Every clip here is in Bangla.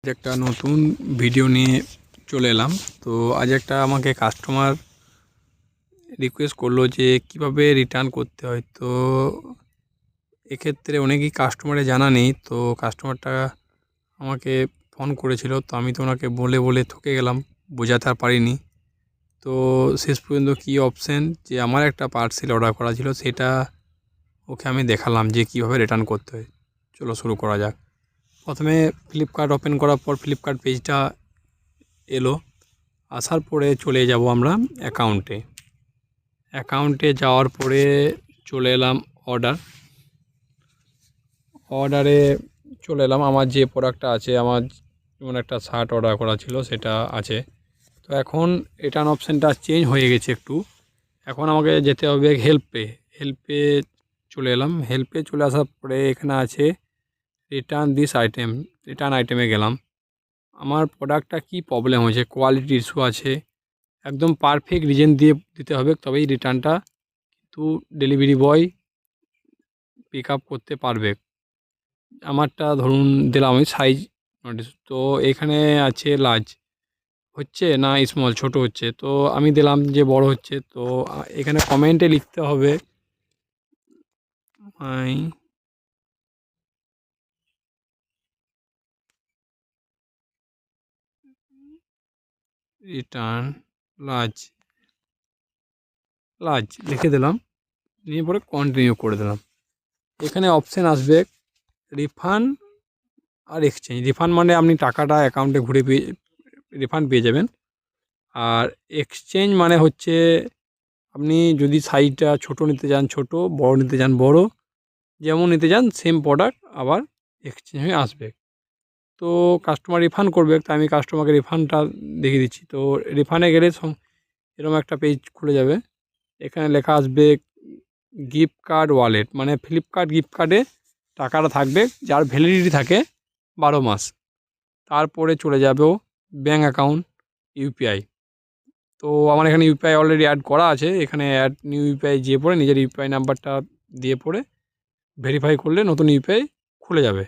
একটা নতুন ভিডিও নিয়ে চলে এলাম। তো আজ একটা আমাকে কাস্টমার রিকোয়েস্ট করলো যে কিভাবে রিটার্ন করতে হয়। তো এক্ষেত্রে অনেকই কাস্টমারের জানা নেই। তো কাস্টমারটা আমাকে ফোন করেছিল, তো আমি তো ওনাকে বলে বলে থকে গেলাম, বোঝাতে আর পারিনি। তো শেষ পর্যন্ত কী অপশান, যে আমার একটা পার্সেল অর্ডার করা ছিল সেটা ওকে আমি দেখালাম যে কীভাবে রিটার্ন করতে হয়। চলো শুরু করা যাক। প্রথমে ফ্লিপকার্ট ওপেন করার পর ফ্লিপকার্ট পেজটা এলো। আসার পরে চলে যাব আমরা অ্যাকাউন্টে যাওয়ার পরে চলে এলাম অর্ডারে চলে এলাম। আমার যে প্রোডাক্টটা আছে, আমার যেমন একটা শার্ট অর্ডার করা ছিল সেটা আছে। তো এখন রিটার্ন অপশানটা চেঞ্জ হয়ে গেছে একটু। এখন আমাকে যেতে হবে হেল্পে চলে এলাম। হেল্পে চলে আসার পরে এখানে আছে রিটার্ন আইটেমে গেলাম। আমার প্রোডাক্টটা কী প্রবলেম হয়েছে, কোয়ালিটি ইস্যু আছে, একদম পারফেক্ট রিজন দিয়ে দিতে হবে, তবেই রিটার্নটা কিন্তু ডেলিভারি বয় পিক আপ করতে পারবে। আমারটা ধরুন দিলাম আমি সাইজ নোটিস, তো এখানে আছে লার্জ হচ্ছে না স্মল ছোট হচ্ছে, তো আমি দিলাম যে বড় হচ্ছে। তো এখানে কমেন্টে লিখতে হবে মাই রিটার্ন লার্জ লিখে দিলাম, নিয়ে পরে কন্টিনিউ করে দিলাম। এখানে অপশান আসবে রিফান্ড আর এক্সচেঞ্জ। রিফান্ড মানে আপনি টাকাটা অ্যাকাউন্টে ঘুরে রিফান্ড পেয়ে যাবেন। আর এক্সচেঞ্জ মানে হচ্ছে আপনি যদি সাইজটা ছোট নিতে চান ছোট, বড় নিতে চান বড়, যেমন নিতে চান সেম প্রোডাক্ট আবার এক্সচেঞ্জ হয়ে আসবে। তো কাস্টমার রিফান্ড করবে, তাই আমি কাস্টমারকে রিফান্ডটা দেখিয়ে দিচ্ছি। তো রিফান্ডে গেলে এরকম একটা পেজ খুলে যাবে। এখানে লেখা আসবে গিফট কার্ড ওয়ালেট, মানে ফ্লিপকার্ট গিফট কার্ডে টাকাটা থাকবে যার ভ্যালিডিটি থাকে 12 মাস। তারপরে চলে যাবেও ব্যাঙ্ক অ্যাকাউন্ট, ইউপিআই। তো আমার এখানে ইউপিআই অলরেডি অ্যাড করা আছে। এখানে অ্যাড নিউ ইউপিআই যেয়ে পড়ে নিজের ইউপিআই নাম্বারটা দিয়ে পড়ে ভেরিফাই করলে নতুন ইউপিআই খুলে যাবে।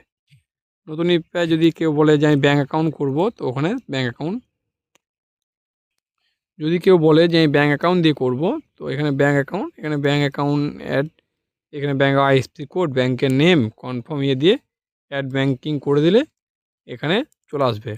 নতুন ইউপিআই যদি কেউ বলে যে আমি ব্যাঙ্ক অ্যাকাউন্ট করবো, তো ওখানে ব্যাঙ্ক অ্যাকাউন্ট, যদি কেউ বলে যে আমি ব্যাঙ্ক অ্যাকাউন্ট দিয়ে করবো, তো এখানে ব্যাঙ্ক অ্যাকাউন্ট অ্যাড, এখানে ব্যাঙ্ক আইএফএসসি কোড, ব্যাঙ্কের নেম কনফার্ম দিয়ে অ্যাড ব্যাঙ্কিং করে দিলে এখানে চলে আসবে।